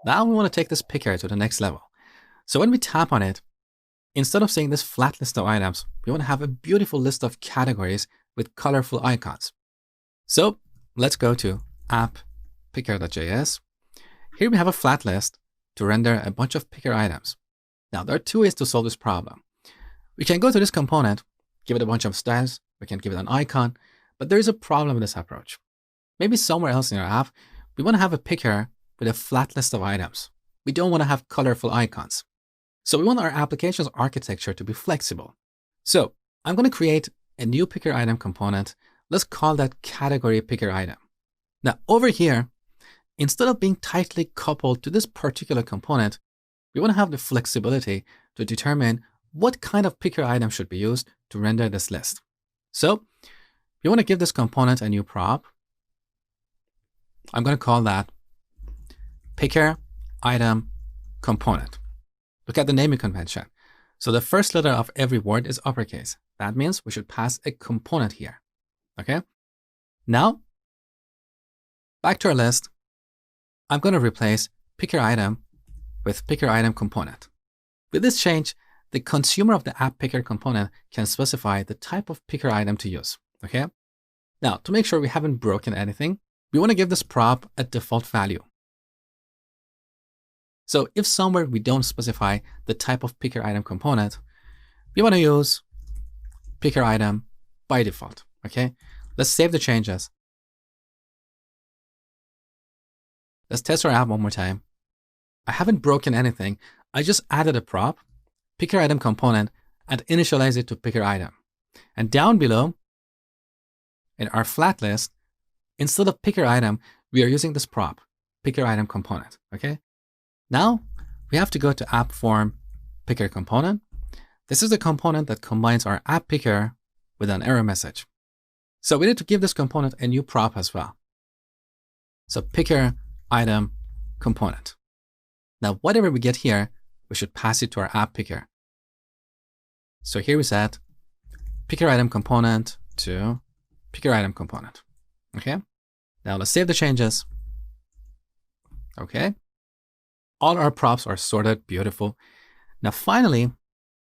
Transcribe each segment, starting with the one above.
Now we want to take this picker to the next level. So when we tap on it, instead of seeing this flat list of items, we want to have a beautiful list of categories with colorful icons. So let's go to app.picker.js. Here we have a flat list to render a bunch of picker items. Now there are two ways to solve this problem. We can go to this component, give it a bunch of styles, we can give it an icon, but there is a problem with this approach. Maybe somewhere else in our app, we want to have a picker with a flat list of items. We don't want to have colorful icons. So we want our application's architecture to be flexible. So I'm going to create a new picker item component. Let's call that category picker item. Now over here, instead of being tightly coupled to this particular component, we want to have the flexibility to determine what kind of picker item should be used to render this list. So we want to give this component a new prop. I'm going to call that picker item component. Look at the naming convention. So the first letter of every word is uppercase. That means we should pass a component here. Okay. Now, back to our list, I'm going to replace picker item with picker item component. With this change, the consumer of the app picker component can specify the type of picker item to use. Okay. Now, to make sure we haven't broken anything, we want to give this prop a default value. So if somewhere we don't specify the type of picker item component, we want to use picker item by default. Okay. Let's save the changes. Let's test our app one more time. I haven't broken anything. I just added a prop, picker item component, and initialize it to picker item. And down below, in our flat list, instead of picker item, we are using this prop, picker item component. Okay. Now we have to go to app form picker component. This is the component that combines our app picker with an error message. So we need to give this component a new prop as well. So picker item component. Now, whatever we get here, we should pass it to our app picker. So here we set picker item component to picker item component. Okay. Now let's save the changes. Okay. All our props are sorted, beautiful. Now finally,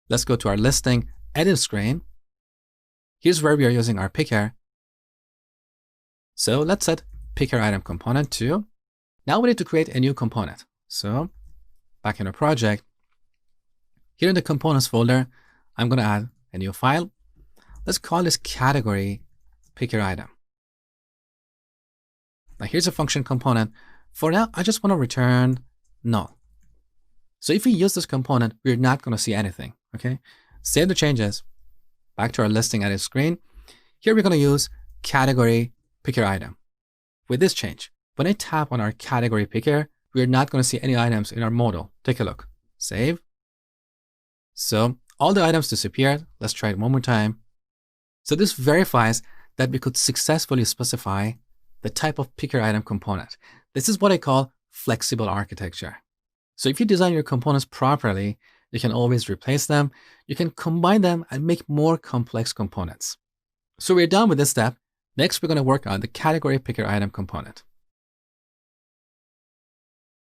let's go to our listing edit screen. Here's where we are using our picker. So let's set picker item component to. Now we need to create a new component. So back in our project, here in the components folder, I'm going to add a new file. Let's call this category picker item. Now here's a function component. For now, I just want to return null. So if we use this component, we're not going to see anything. Okay. Save the changes. Back to our listing edit screen. Here we're going to use category picker item. With this change, when I tap on our category picker, we're not going to see any items in our modal. Take a look. Save. So all the items disappeared. Let's try it one more time. So this verifies that we could successfully specify the type of picker item component. This is what I call flexible architecture. So if you design your components properly, you can always replace them. You can combine them and make more complex components. So we're done with this step. Next, we're going to work on the category picker item component.